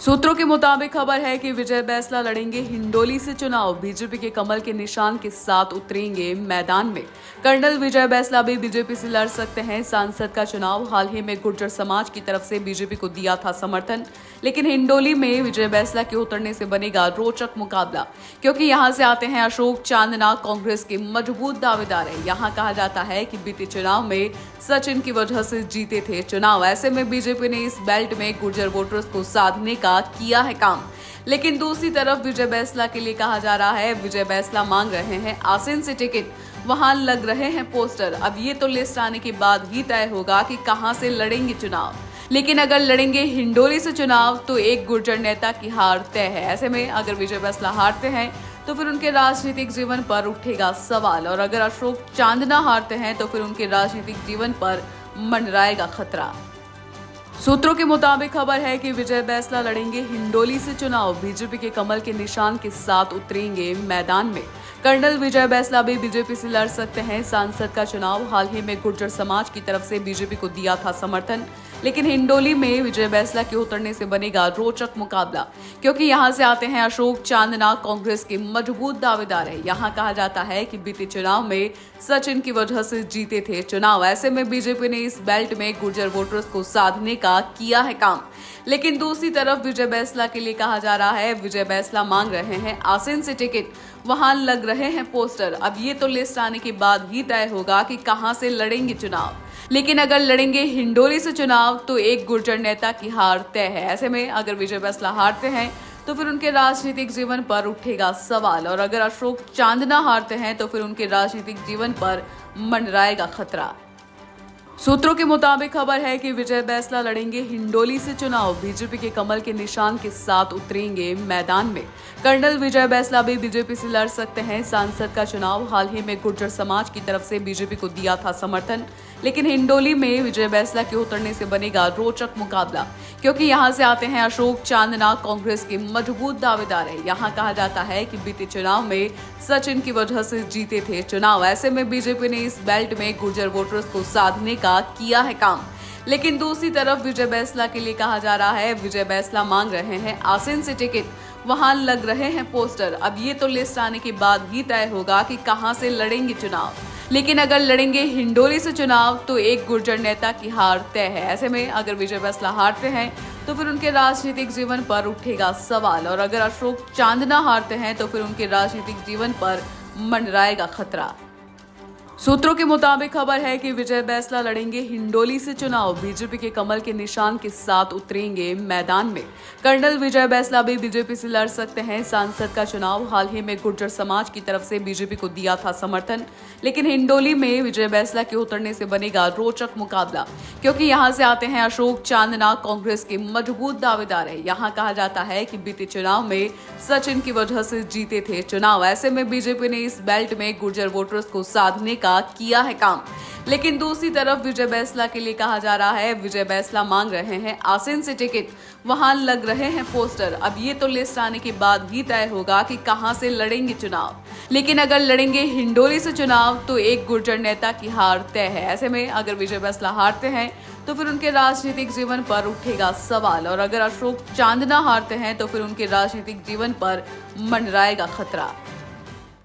सूत्रों के मुताबिक खबर है कि विजय बैंसला लड़ेंगे हिंडोली से चुनाव। बीजेपी के कमल के निशान के साथ उतरेंगे मैदान में। कर्नल विजय बैंसला भी बीजेपी से लड़ सकते हैं सांसद का चुनाव। हाल ही में गुर्जर समाज की तरफ से बीजेपी को दिया था समर्थन, लेकिन हिंडोली में विजय बैंसला के उतरने से बनेगा रोचक मुकाबला, क्योंकि यहां से आते हैं अशोक चांदना, कांग्रेस के मजबूत दावेदार है। यहां कहा जाता है कि बीते चुनाव में सचिन की वजह से जीते थे चुनाव। ऐसे में बीजेपी ने इस बेल्ट में गुर्जर वोटर्स को साधने का किया है काम। लेकिन दूसरी तरफ विजय बैंसला के लिए कहा जा रहा है, विजय बैंसला मांग रहे हैं आसीन से टिकट, वहां लग रहे हैं पोस्टर। अब ये तो लिस्ट आने के बाद ही तय होगा कि कहां से लड़ेंगे चुनाव। लेकिन अगर लड़ेंगे हिंडोली से चुनाव तो एक गुर्जर नेता की हार तय है। ऐसे में अगर विजय बैंसला हारते हैं तो फिर उनके राजनीतिक जीवन पर उठेगा सवाल, और अगर अशोक चांदना हारते हैं तो फिर उनके राजनीतिक जीवन पर मंडराएगा खतरा। सूत्रों के मुताबिक खबर है कि विजय बैंसला लड़ेंगे हिंडोली से चुनाव। बीजेपी के कमल के निशान के साथ उतरेंगे मैदान में। कर्नल विजय बैंसला भी बीजेपी से लड़ सकते हैं सांसद का चुनाव। हाल ही में गुर्जर समाज की तरफ से बीजेपी को दिया था समर्थन, लेकिन हिंडोली में विजय बैंसला के उतरने से बनेगा रोचक मुकाबला, क्योंकि यहां से आते हैं अशोक चांदना, कांग्रेस के मजबूत दावेदार है। यहां कहा जाता है कि बीते चुनाव में सचिन की वजह से जीते थे चुनाव। ऐसे में बीजेपी ने इस बेल्ट में गुर्जर वोटर्स को साधने का किया है काम। लेकिन दूसरी तरफ विजय बैंसला के लिए कहा जा रहा है, विजय बैंसला मांग रहे हैं आसीन से टिकट, वहां लग रहे हैं पोस्टर। अब ये तो लिस्ट आने के बाद ही तय होगा कि कहां से लड़ेंगे चुनाव। लेकिन अगर लड़ेंगे हिंडोली से चुनाव तो एक गुर्जर नेता की हार तय है। ऐसे में अगर विजय बैंसला हारते हैं तो फिर उनके राजनीतिक जीवन पर उठेगा सवाल, और अगर अशोक चांदना हारते हैं तो फिर उनके राजनीतिक जीवन पर मंडराएगा खतरा। सूत्रों के मुताबिक खबर है कि विजय बैंसला लड़ेंगे हिंडोली से चुनाव। बीजेपी के कमल के निशान के साथ उतरेंगे मैदान में। कर्नल विजय बैंसला भी बीजेपी से लड़ सकते हैं सांसद का चुनाव। हाल ही में गुर्जर समाज की तरफ से बीजेपी को दिया था समर्थन, लेकिन हिंडोली में विजय बैंसला के उतरने से बनेगा रोचक मुकाबला, क्योंकि यहां से आते हैं अशोक चांदना, कांग्रेस के मजबूत दावेदार है। यहां कहा जाता है कि बीते चुनाव में सचिन की वजह से जीते थे चुनाव। ऐसे में बीजेपी ने इस बेल्ट में गुर्जर वोटर्स को साधने का किया है काम। लेकिन दूसरी तरफ विजय बैंसला के लिए कहा जा रहा है, विजय बैंसला मांग रहे हैं आसीन से टिकट, वहां लग रहे हैं पोस्टर। अब ये तो लिस्ट आने के बाद ही तय होगा कि कहां से लड़ेंगे चुनाव। लेकिन अगर लड़ेंगे हिंडोली से चुनाव तो एक गुर्जर नेता की हार तय है। ऐसे में अगर विजय बैंसला हारते हैं तो फिर उनके राजनीतिक जीवन पर उठेगा सवाल, और अगर अशोक चांदना हारते हैं तो फिर उनके राजनीतिक जीवन पर मंडराएगा खतरा। सूत्रों के मुताबिक खबर है कि विजय बैंसला लड़ेंगे हिंडोली से चुनाव। बीजेपी के कमल के निशान के साथ उतरेंगे मैदान में। कर्नल विजय बैंसला भी बीजेपी से लड़ सकते हैं सांसद का चुनाव। हाल ही में गुर्जर समाज की तरफ से बीजेपी को दिया था समर्थन, लेकिन हिंडोली में विजय बैंसला के उतरने से बनेगा रोचक मुकाबला, क्योंकि यहां से आते हैं अशोक चांदना, कांग्रेस के मजबूत दावेदार है। यहां कहा जाता है कि बीते चुनाव में सचिन की वजह से जीते थे चुनाव। ऐसे में बीजेपी ने इस बेल्ट में गुर्जर वोटर्स को साधने का किया है काम। लेकिन दूसरी तरफ विजय बैंसला के लिए कहा जा रहा है, विजय बैंसला मांग रहे हैं आसीन से टिकट, वहां लग रहे हैं पोस्टर। अब ये तो लिस्ट आने के बाद ही तय होगा कि कहां से लड़ेंगे चुनाव। लेकिन अगर लड़ेंगे हिंडोली से चुनाव तो एक गुर्जर नेता की हार तय है। ऐसे में अगर विजय बैंसला हारते हैं तो फिर उनके राजनीतिक जीवन पर उठेगा सवाल, और अगर अशोक चांदना हारते हैं तो फिर उनके राजनीतिक जीवन पर मंडराएगा खतरा।